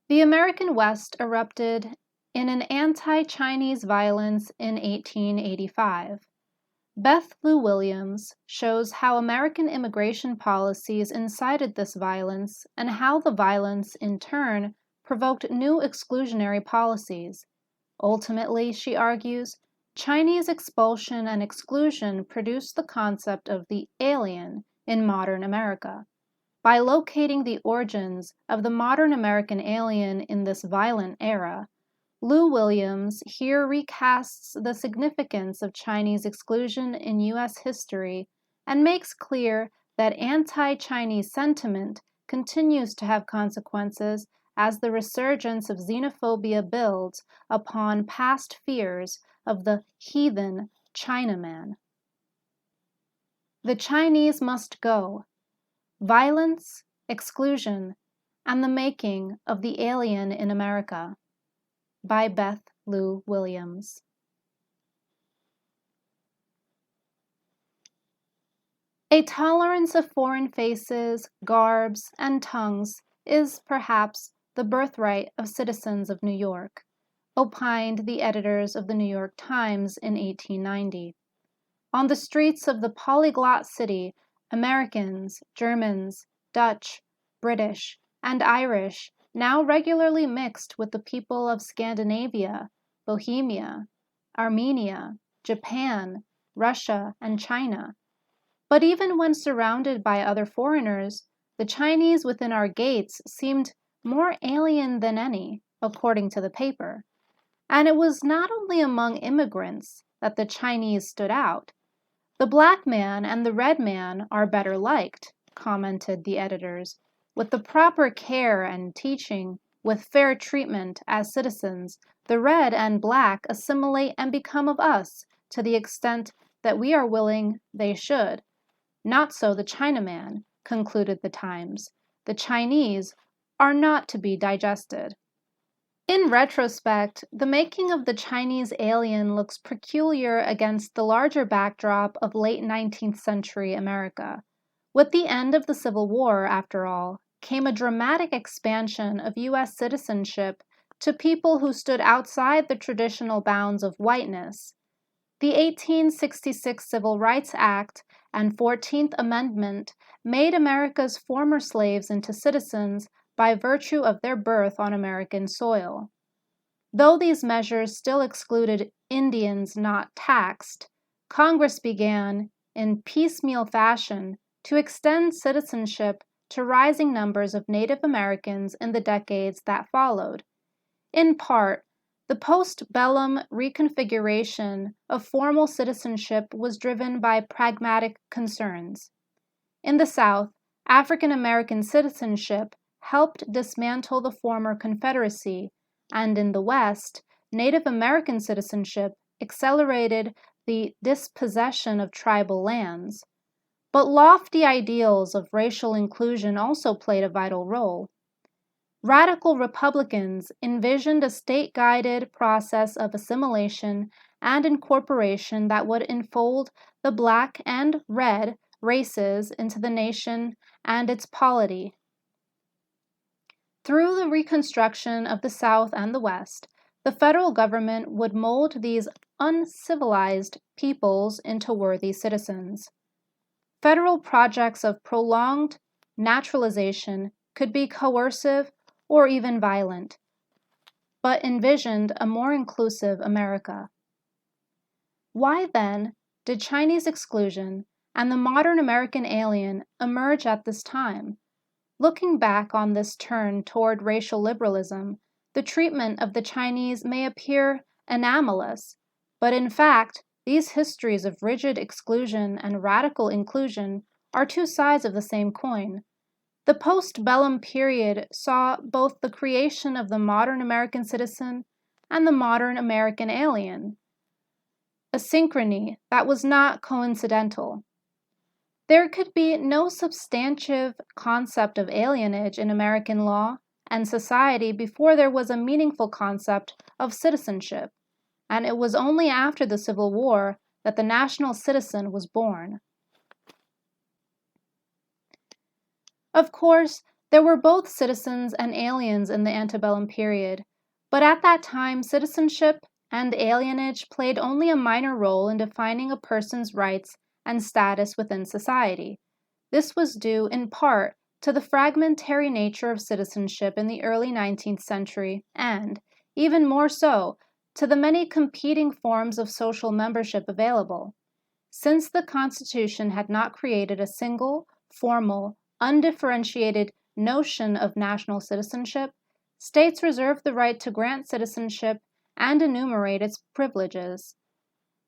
The American West erupted in an anti-Chinese violence in 1885. Beth Lew-Williams shows how American immigration policies incited this violence and how the violence, in turn, provoked new exclusionary policies. Ultimately, she argues, Chinese expulsion and exclusion produced the concept of the alien in modern America. By locating the origins of the modern American alien in this violent era, Lew-Williams here recasts the significance of Chinese exclusion in U.S. history and makes clear that anti-Chinese sentiment continues to have consequences as the resurgence of xenophobia builds upon past fears of the heathen Chinaman. The Chinese must go. Violence, exclusion, and the making of the alien in America. By Beth Lew-Williams. A tolerance of foreign faces, garbs, and tongues is, perhaps, the birthright of citizens of New York, opined the editors of the New York Times in 1890. On the streets of the polyglot city, Americans, Germans, Dutch, British, and Irish now regularly mixed with the people of Scandinavia, Bohemia, Armenia, Japan, Russia, and China. But even when surrounded by other foreigners, the Chinese within our gates seemed more alien than any, according to the paper. And it was not only among immigrants that the Chinese stood out. The black man and the red man are better liked, commented the editors. With the proper care and teaching, with fair treatment as citizens, the red and black assimilate and become of us to the extent that we are willing they should. Not so the Chinaman, concluded the Times. The Chinese are not to be digested. In retrospect, the making of the Chinese alien looks peculiar against the larger backdrop of late 19th century America. With the end of the Civil War, after all, came a dramatic expansion of U.S. citizenship to people who stood outside the traditional bounds of whiteness. The 1866 Civil Rights Act and 14th Amendment made America's former slaves into citizens by virtue of their birth on American soil. Though these measures still excluded Indians not taxed, Congress began, in piecemeal fashion, to extend citizenship to rising numbers of Native Americans in the decades that followed. In part, the post-bellum reconfiguration of formal citizenship was driven by pragmatic concerns. In the South, African American citizenship helped dismantle the former Confederacy, and in the West, Native American citizenship accelerated the dispossession of tribal lands. But lofty ideals of racial inclusion also played a vital role. Radical Republicans envisioned a state-guided process of assimilation and incorporation that would enfold the black and red races into the nation and its polity. Through the reconstruction of the South and the West, the federal government would mold these uncivilized peoples into worthy citizens. Federal projects of prolonged naturalization could be coercive or even violent, but envisioned a more inclusive America. Why, then, did Chinese exclusion and the modern American alien emerge at this time? Looking back on this turn toward racial liberalism, the treatment of the Chinese may appear anomalous, but in fact, these histories of rigid exclusion and radical inclusion are two sides of the same coin. The post-bellum period saw both the creation of the modern American citizen and the modern American alien, a synchrony that was not coincidental. There could be no substantive concept of alienage in American law and society before there was a meaningful concept of citizenship, and it was only after the Civil War that the national citizen was born. Of course, There were both citizens and aliens in the antebellum period, but at that time citizenship and alienage played only a minor role in defining a person's rights and status within society. This was due, in part, to the fragmentary nature of citizenship in the early 19th century and, even more so, to the many competing forms of social membership available. Since the Constitution had not created a single, formal, undifferentiated notion of national citizenship, states reserved the right to grant citizenship and enumerate its privileges.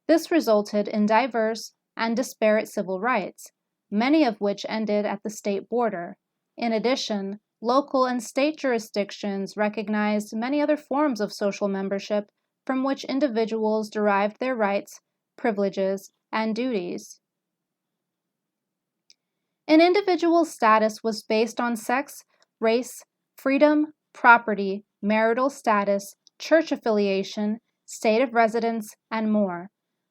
This resulted in diverse and disparate civil rights, many of which ended at the state border. In addition, local and state jurisdictions recognized many other forms of social membership from which individuals derived their rights, privileges, and duties. An individual's status was based on sex, race, freedom, property, marital status, church affiliation, state of residence, and more.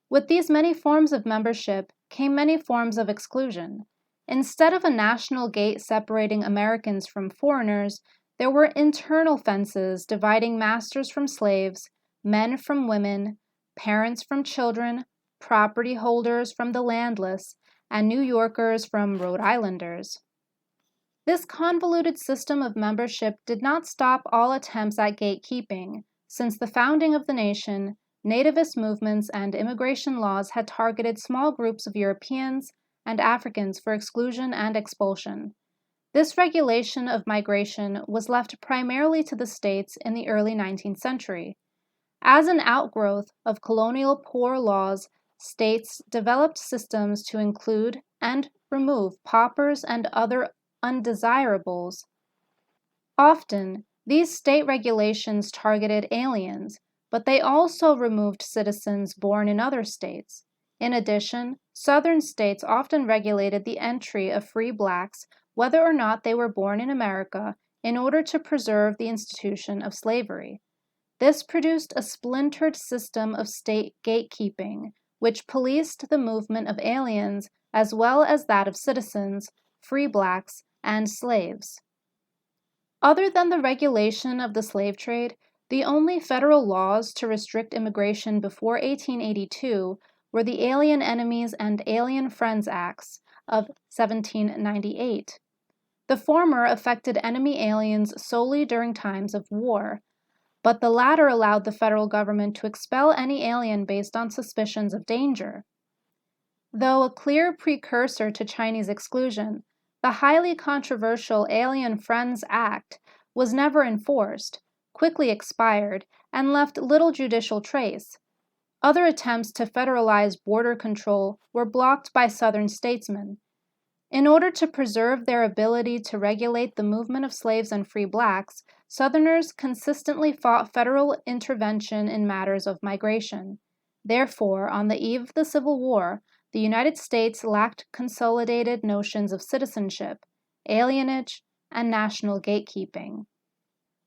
With these many forms of membership came many forms of exclusion. Instead of a national gate separating Americans from foreigners, there were internal fences dividing masters from slaves, men from women, parents from children, property holders from the landless, and New Yorkers from Rhode Islanders. This convoluted system of membership did not stop all attempts at gatekeeping. Since the founding of the nation, nativist movements and immigration laws had targeted small groups of Europeans and Africans for exclusion and expulsion. This regulation of migration was left primarily to the states in the early 19th century. As an outgrowth of colonial poor laws, states developed systems to include and remove paupers and other undesirables. Often, these state regulations targeted aliens, but they also removed citizens born in other states. In addition, Southern states often regulated the entry of free blacks, whether or not they were born in America, in order to preserve the institution of slavery. This produced a splintered system of state gatekeeping, which policed the movement of aliens as well as that of citizens, free blacks, and slaves. Other than the regulation of the slave trade, the only federal laws to restrict immigration before 1882 were the Alien Enemies and Alien Friends Acts of 1798. The former affected enemy aliens solely during times of war, but the latter allowed the federal government to expel any alien based on suspicions of danger. Though a clear precursor to Chinese exclusion, the highly controversial Alien Friends Act was never enforced, quickly expired, and left little judicial trace. Other attempts to federalize border control were blocked by Southern statesmen. In order to preserve their ability to regulate the movement of slaves and free blacks, Southerners consistently fought federal intervention in matters of migration. Therefore, on the eve of the Civil War, the United States lacked consolidated notions of citizenship, alienage, and national gatekeeping.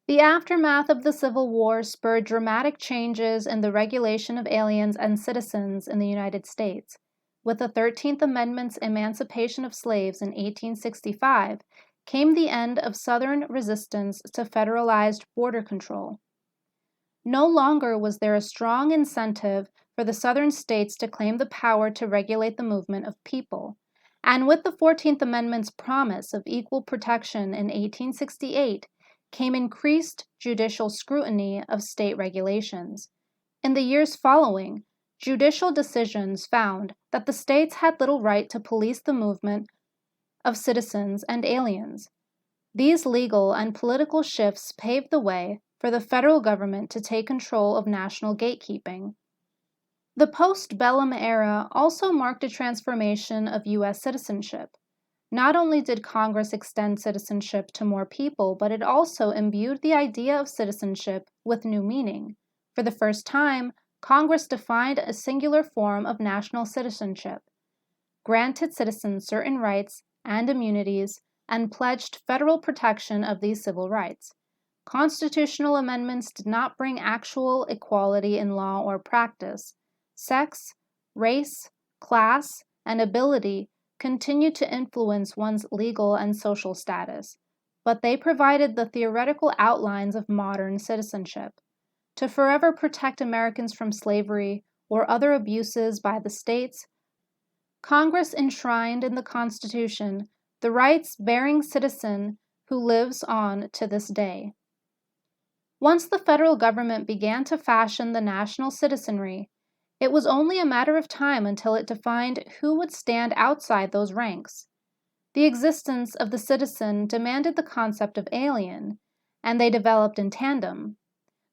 The aftermath of the Civil War spurred dramatic changes in the regulation of aliens and citizens in the United States. With the 13th Amendment's emancipation of slaves in 1865, came the end of Southern resistance to federalized border control. No longer was there a strong incentive for the Southern states to claim the power to regulate the movement of people. And with the 14th Amendment's promise of equal protection in 1868, came increased judicial scrutiny of state regulations. In the years following, judicial decisions found that the states had little right to police the movement of citizens and aliens. These legal and political shifts paved the way for the federal government to take control of national gatekeeping. The postbellum era also marked a transformation of U.S. citizenship. Not only did Congress extend citizenship to more people, but it also imbued the idea of citizenship with new meaning. For the first time, Congress defined a singular form of national citizenship, granted citizens certain rights and immunities, and pledged federal protection of these civil rights. Constitutional amendments did not bring actual equality in law or practice. Sex, race, class, and ability continued to influence one's legal and social status. but they provided the theoretical outlines of modern citizenship. To forever protect Americans from slavery or other abuses by the states, Congress enshrined in the Constitution the rights-bearing citizen who lives on to this day. Once the federal government began to fashion the national citizenry, it was only a matter of time until it defined who would stand outside those ranks. The existence of the citizen demanded the concept of alien, and they developed in tandem.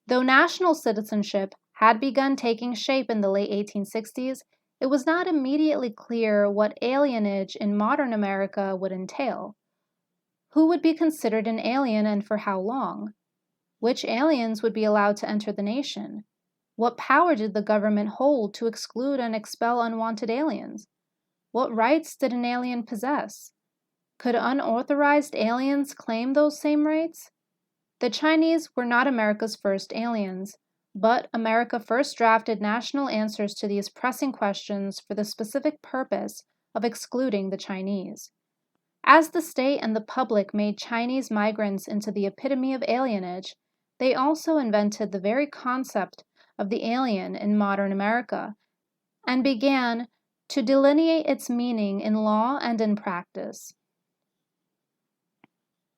Though national citizenship had begun taking shape in the late 1860s, it was not immediately clear what alienage in modern America would entail. Who would be considered an alien and for how long? Which aliens would be allowed to enter the nation? What power did the government hold to exclude and expel unwanted aliens? What rights did an alien possess? Could unauthorized aliens claim those same rights? The Chinese were not America's first aliens, but America first drafted national answers to these pressing questions for the specific purpose of excluding the Chinese. As the state and the public made Chinese migrants into the epitome of alienage, they also invented the very concept of the alien in modern America and began to delineate its meaning in law and in practice.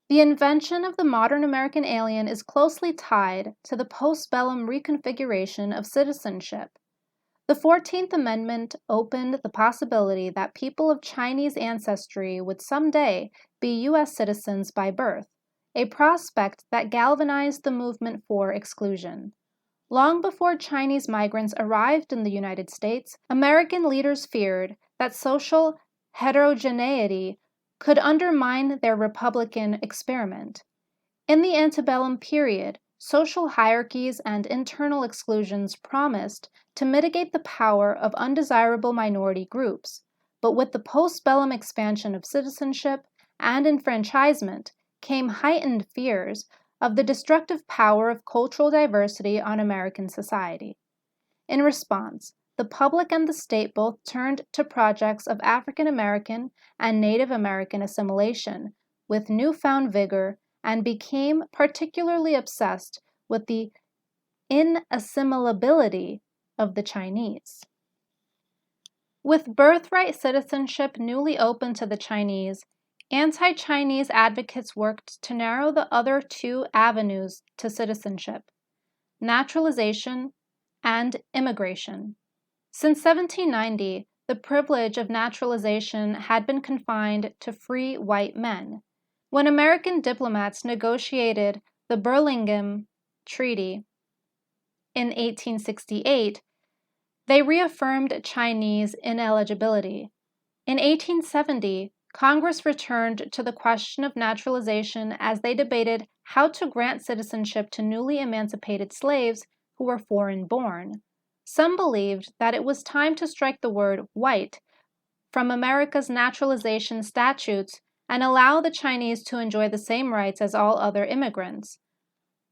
The invention of the modern American alien is closely tied to the postbellum reconfiguration of citizenship. The 14th Amendment opened the possibility that people of Chinese ancestry would someday be U.S. citizens by birth, a prospect that galvanized the movement for exclusion. Long before Chinese migrants arrived in the United States, American leaders feared that social heterogeneity could undermine their Republican experiment. In the antebellum period, social hierarchies and internal exclusions promised to mitigate the power of undesirable minority groups, but with the postbellum expansion of citizenship and enfranchisement came heightened fears of the destructive power of cultural diversity on American society. In response, the public and the state both turned to projects of African American and Native American assimilation with newfound vigor and became particularly obsessed with the inassimilability of the Chinese. With birthright citizenship newly open to the Chinese, anti-Chinese advocates worked to narrow the other two avenues to citizenship: naturalization and immigration. Since 1790, the privilege of naturalization had been confined to free white men. When American diplomats negotiated the Burlingame Treaty in 1868, they reaffirmed Chinese ineligibility. In 1870, Congress returned to the question of naturalization as they debated how to grant citizenship to newly emancipated slaves who were foreign-born. Some believed that it was time to strike the word white from America's naturalization statutes and allow the Chinese to enjoy the same rights as all other immigrants.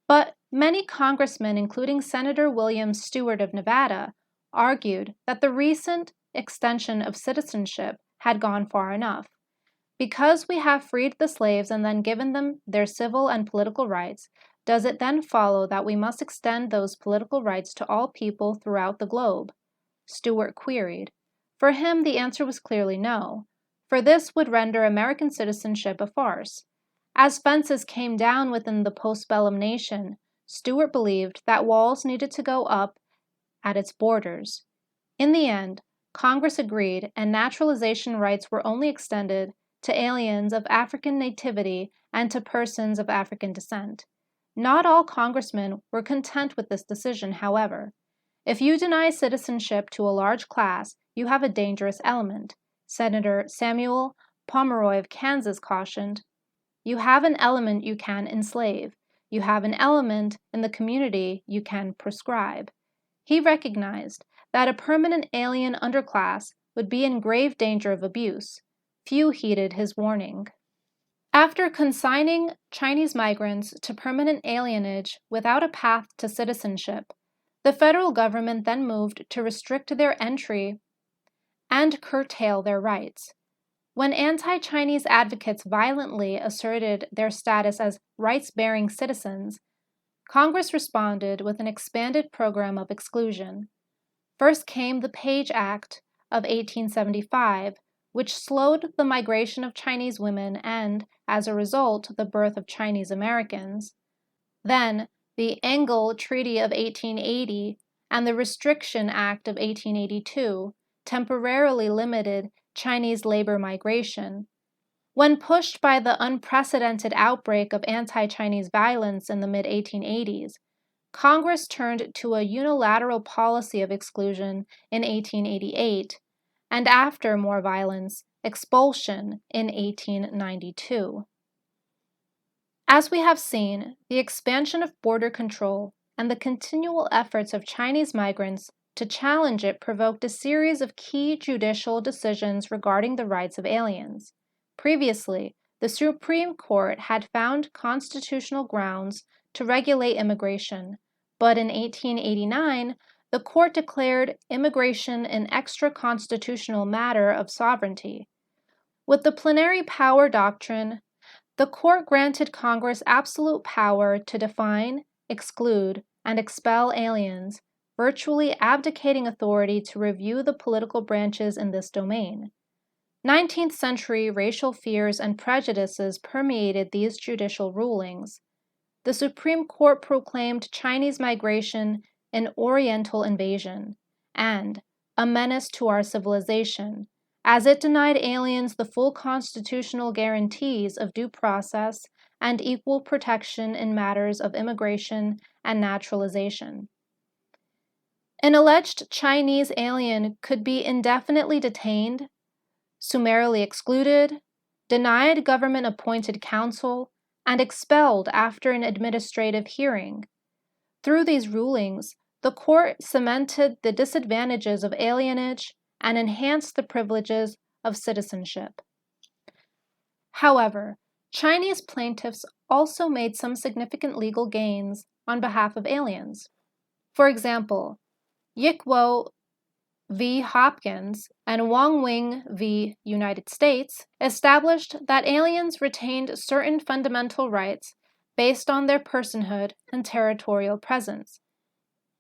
But many congressmen, including Senator William Stewart of Nevada, argued that the recent extension of citizenship had gone far enough. Because we have freed the slaves and then given them their civil and political rights, does it then follow that we must extend those political rights to all people throughout the globe? Stewart queried. For him, the answer was clearly no, for this would render American citizenship a farce. As fences came down within the postbellum nation, Stewart believed that walls needed to go up at its borders. In the end, Congress agreed, and naturalization rights were only extended to aliens of African nativity and to persons of African descent. Not all congressmen were content with this decision, however. If you deny citizenship to a large class, you have a dangerous element, Senator Samuel Pomeroy of Kansas cautioned. You have an element you can enslave. You have an element in the community you can proscribe. He recognized that a permanent alien underclass would be in grave danger of abuse. Few heeded his warning. After consigning Chinese migrants to permanent alienage without a path to citizenship, the federal government then moved to restrict their entry and curtail their rights. When anti-Chinese advocates violently asserted their status as rights-bearing citizens, Congress responded with an expanded program of exclusion. First came the Page Act of 1875, which slowed the migration of Chinese women and, as a result, the birth of Chinese Americans. Then, the Engel Treaty of 1880 and the Restriction Act of 1882 temporarily limited Chinese labor migration. When pushed by the unprecedented outbreak of anti-Chinese violence in the mid-1880s, Congress turned to a unilateral policy of exclusion in 1888, and after more violence, expulsion in 1892. As we have seen, the expansion of border control and the continual efforts of Chinese migrants to challenge it provoked a series of key judicial decisions regarding the rights of aliens. Previously, the Supreme Court had found constitutional grounds to regulate immigration, but in 1889, the court declared immigration an extra-constitutional matter of sovereignty. With the plenary power doctrine, the court granted Congress absolute power to define, exclude, and expel aliens, virtually abdicating authority to review the political branches in this domain. 19th century racial fears and prejudices permeated these judicial rulings. The Supreme Court proclaimed Chinese migration an Oriental invasion and a menace to our civilization, as it denied aliens the full constitutional guarantees of due process and equal protection in matters of immigration and naturalization. An alleged Chinese alien could be indefinitely detained, summarily excluded, denied government-appointed counsel, and expelled after an administrative hearing. Through these rulings, the court cemented the disadvantages of alienage and enhanced the privileges of citizenship. However, Chinese plaintiffs also made some significant legal gains on behalf of aliens. For example, Yikwo v. Hopkins and Wong Wing v. United States established that aliens retained certain fundamental rights based on their personhood and territorial presence.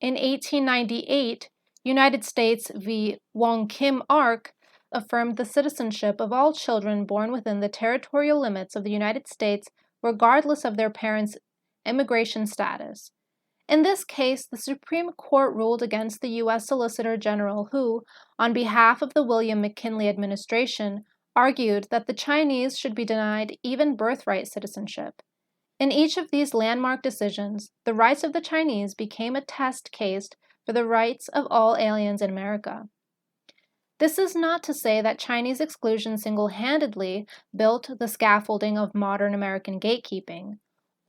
In 1898, United States v. Wong Kim Ark affirmed the citizenship of all children born within the territorial limits of the United States regardless of their parents' immigration status. In this case, the Supreme Court ruled against the U.S. Solicitor General who, on behalf of the William McKinley administration, argued that the Chinese should be denied even birthright citizenship. In each of these landmark decisions, the rights of the Chinese became a test case for the rights of all aliens in America. This is not to say that Chinese exclusion single-handedly built the scaffolding of modern American gatekeeping.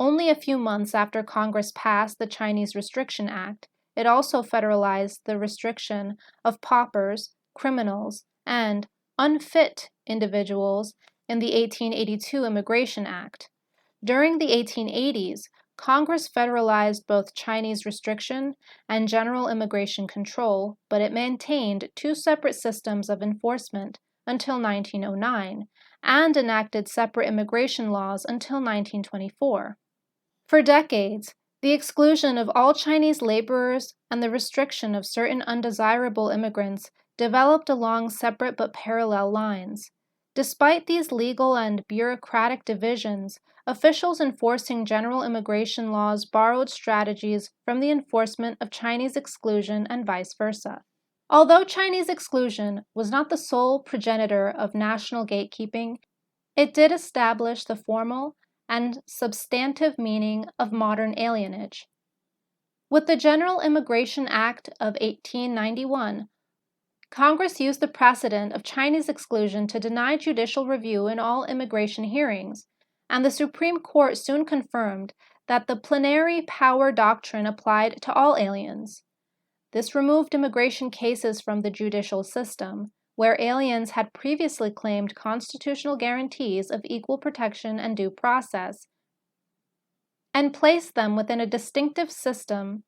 Only a few months after Congress passed the Chinese Restriction Act, it also federalized the restriction of paupers, criminals, and unfit individuals in the 1882 Immigration Act. During the 1880s, Congress federalized both Chinese restriction and general immigration control, but it maintained two separate systems of enforcement until 1909 and enacted separate immigration laws until 1924. For decades, the exclusion of all Chinese laborers and the restriction of certain undesirable immigrants developed along separate but parallel lines. Despite these legal and bureaucratic divisions, officials enforcing general immigration laws borrowed strategies from the enforcement of Chinese exclusion and vice versa. Although Chinese exclusion was not the sole progenitor of national gatekeeping, it did establish the formal and substantive meaning of modern alienage. With the General Immigration Act of 1891, Congress used the precedent of Chinese exclusion to deny judicial review in all immigration hearings, and the Supreme Court soon confirmed that the plenary power doctrine applied to all aliens. This removed immigration cases from the judicial system, where aliens had previously claimed constitutional guarantees of equal protection and due process, and placed them within a distinctive system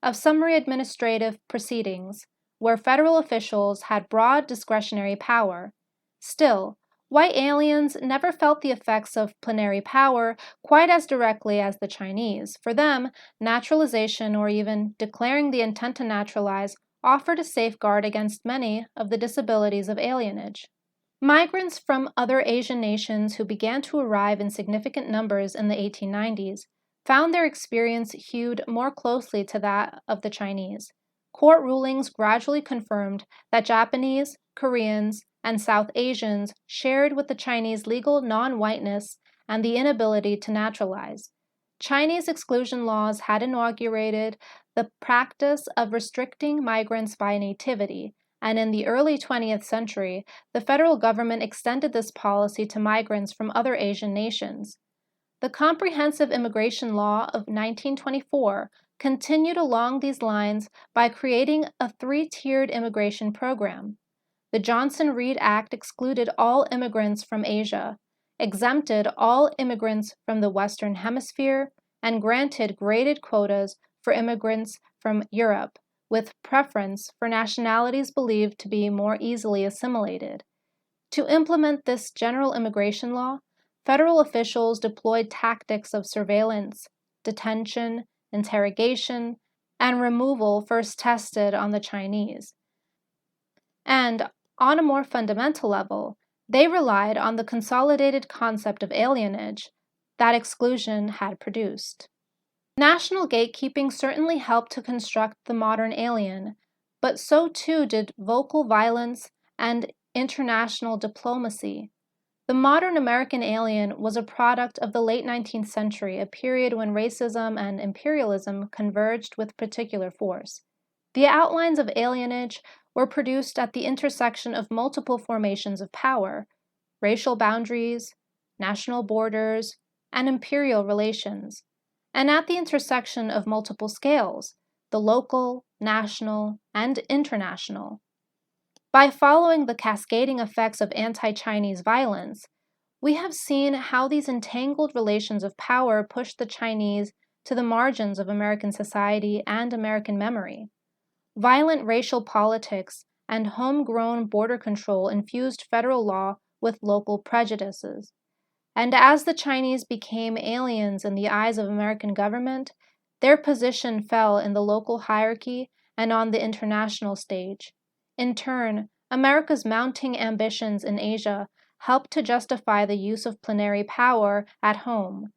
of summary administrative proceedings, where federal officials had broad discretionary power. Still, White aliens never felt the effects of plenary power quite as directly as the Chinese. For them, naturalization or even declaring the intent to naturalize offered a safeguard against many of the disabilities of alienage. Migrants from other Asian nations who began to arrive in significant numbers in the 1890s found their experience hewed more closely to that of the Chinese. Court rulings gradually confirmed that Japanese, Koreans, and South Asians shared with the Chinese legal non-whiteness and the inability to naturalize. Chinese exclusion laws had inaugurated the practice of restricting migrants by nativity, and in the early 20th century, the federal government extended this policy to migrants from other Asian nations. The Comprehensive Immigration Law of 1924 continued along these lines by creating a three-tiered immigration program. The Johnson-Reed Act excluded all immigrants from Asia, exempted all immigrants from the Western Hemisphere, and granted graded quotas for immigrants from Europe, with preference for nationalities believed to be more easily assimilated. To implement this general immigration law, federal officials deployed tactics of surveillance, detention, interrogation, and removal first tested on the Chinese. And on a more fundamental level, they relied on the consolidated concept of alienage that exclusion had produced. National gatekeeping certainly helped to construct the modern alien, but so too did vocal violence and international diplomacy. The modern American alien was a product of the late 19th century, a period when racism and imperialism converged with particular force. The outlines of alienage were produced at the intersection of multiple formations of power, racial boundaries, national borders, and imperial relations, and at the intersection of multiple scales, the local, national, and international. By following the cascading effects of anti-Chinese violence, we have seen how these entangled relations of power pushed the Chinese to the margins of American society and American memory. Violent racial politics and homegrown border control infused federal law with local prejudices. And as the Chinese became aliens in the eyes of American government, their position fell in the local hierarchy and on the international stage. In turn, America's mounting ambitions in Asia helped to justify the use of plenary power at home.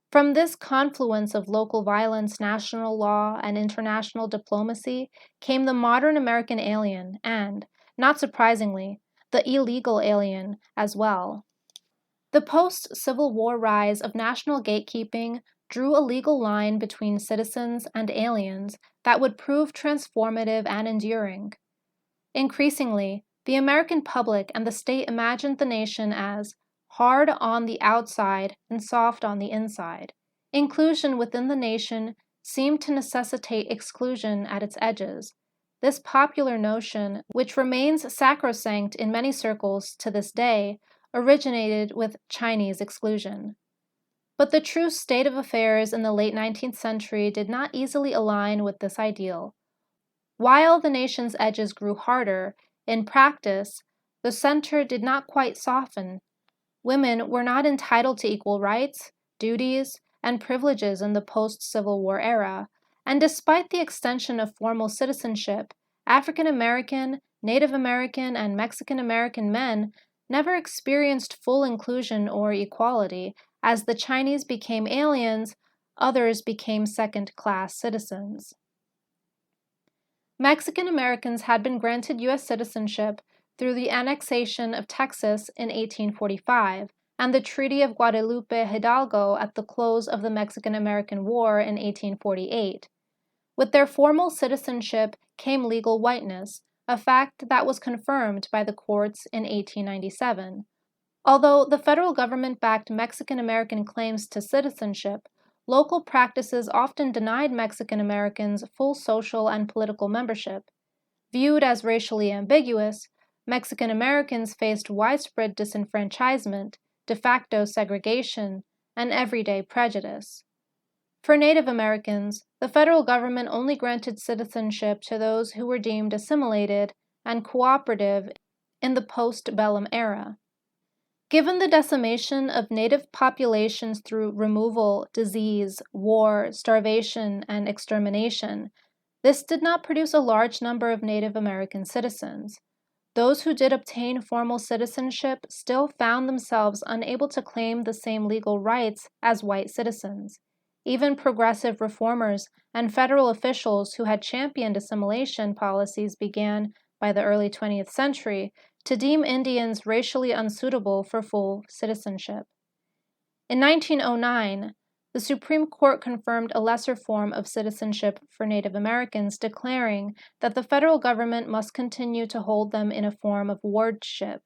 From this confluence of local violence, national law, and international diplomacy came the modern American alien and, not surprisingly, the illegal alien as well. The post-Civil War rise of national gatekeeping drew a legal line between citizens and aliens that would prove transformative and enduring. Increasingly, the American public and the state imagined the nation as hard on the outside and soft on the inside. Inclusion within the nation seemed to necessitate exclusion at its edges. This popular notion, which remains sacrosanct in many circles to this day, originated with Chinese exclusion. But the true state of affairs in the late 19th century did not easily align with this ideal. While the nation's edges grew harder, in practice, the center did not quite soften. Women were not entitled to equal rights, duties, and privileges in the post-Civil War era, and despite the extension of formal citizenship, African American, Native American, and Mexican American men never experienced full inclusion or equality. As the Chinese became aliens, others became second-class citizens. Mexican Americans had been granted U.S. citizenship through the annexation of Texas in 1845 and the Treaty of Guadalupe Hidalgo at the close of the Mexican-American War in 1848. With their formal citizenship came legal whiteness, a fact that was confirmed by the courts in 1897. Although the federal government backed Mexican-American claims to citizenship, local practices often denied Mexican Americans full social and political membership. Viewed as racially ambiguous, Mexican Americans faced widespread disenfranchisement, de facto segregation, and everyday prejudice. For Native Americans, the federal government only granted citizenship to those who were deemed assimilated and cooperative in the post-bellum era. Given the decimation of native populations through removal, disease, war, starvation, and extermination, this did not produce a large number of Native American citizens. Those who did obtain formal citizenship still found themselves unable to claim the same legal rights as white citizens. Even progressive reformers and federal officials who had championed assimilation policies began, by the early 20th century, to deem Indians racially unsuitable for full citizenship. In 1909, the Supreme Court confirmed a lesser form of citizenship for Native Americans, declaring that the federal government must continue to hold them in a form of wardship.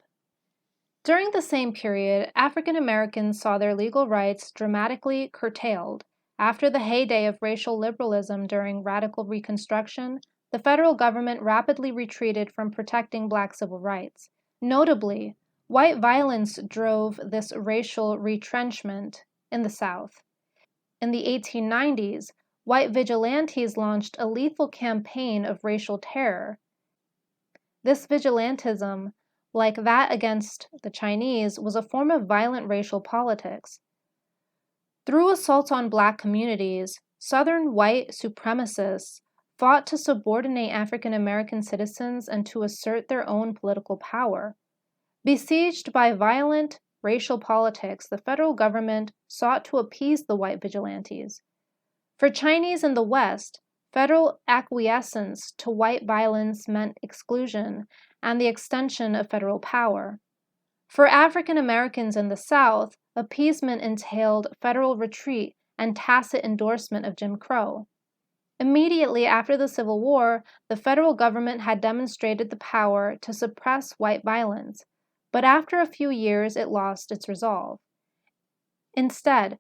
During the same period, African Americans saw their legal rights dramatically curtailed. After the heyday of racial liberalism during radical Reconstruction, the federal government rapidly retreated from protecting Black civil rights. Notably, white violence drove this racial retrenchment in the South. In the 1890s, white vigilantes launched a lethal campaign of racial terror. This vigilantism, like that against the Chinese, was a form of violent racial politics. Through assaults on Black communities, Southern white supremacists fought to subordinate African American citizens and to assert their own political power. Besieged by violent racial politics, the federal government sought to appease the white vigilantes. For Chinese in the West, federal acquiescence to white violence meant exclusion and the extension of federal power. For African Americans in the South, appeasement entailed federal retreat and tacit endorsement of Jim Crow. Immediately after the Civil War, the federal government had demonstrated the power to suppress white violence, but after a few years it lost its resolve. Instead,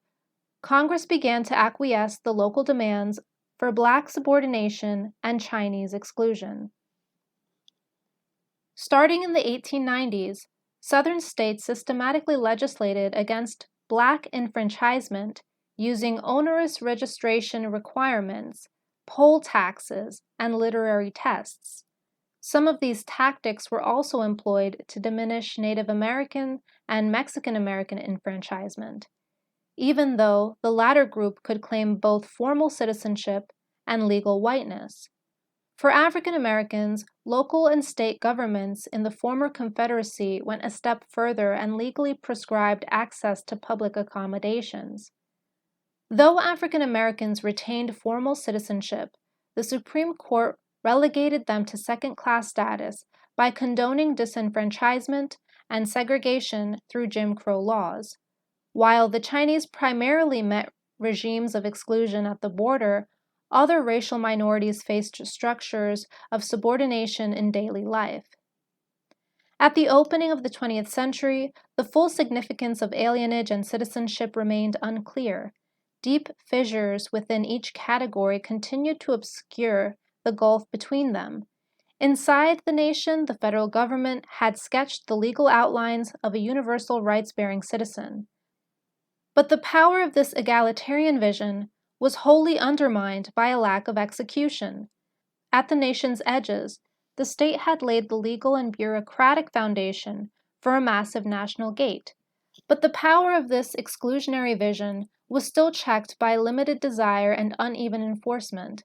Congress began to acquiesce the local demands for Black subordination and Chinese exclusion. Starting in the 1890s, Southern states systematically legislated against Black enfranchisement using onerous registration requirements, poll taxes, and literary tests. Some of these tactics were also employed to diminish Native American and Mexican American enfranchisement, even though the latter group could claim both formal citizenship and legal whiteness. For African Americans, local and state governments in the former Confederacy went a step further and legally prescribed access to public accommodations. Though African Americans retained formal citizenship, the Supreme Court relegated them to second-class status by condoning disenfranchisement and segregation through Jim Crow laws. While the Chinese primarily met regimes of exclusion at the border, other racial minorities faced structures of subordination in daily life. At the opening of the 20th century, the full significance of alienage and citizenship remained unclear. Deep fissures within each category continued to obscure the gulf between them. Inside the nation, the federal government had sketched the legal outlines of a universal rights-bearing citizen. But the power of this egalitarian vision was wholly undermined by a lack of execution. At the nation's edges, the state had laid the legal and bureaucratic foundation for a massive national gate, but the power of this exclusionary vision was still checked by limited desire and uneven enforcement.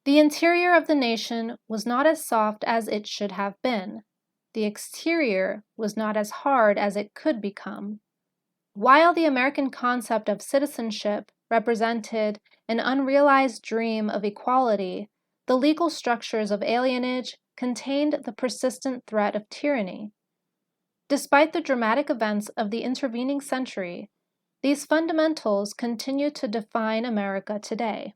The interior of the nation was not as soft as it should have been. The exterior was not as hard as it could become. While the American concept of citizenship represented an unrealized dream of equality, the legal structures of alienage contained the persistent threat of tyranny. Despite the dramatic events of the intervening century, these fundamentals continue to define America today.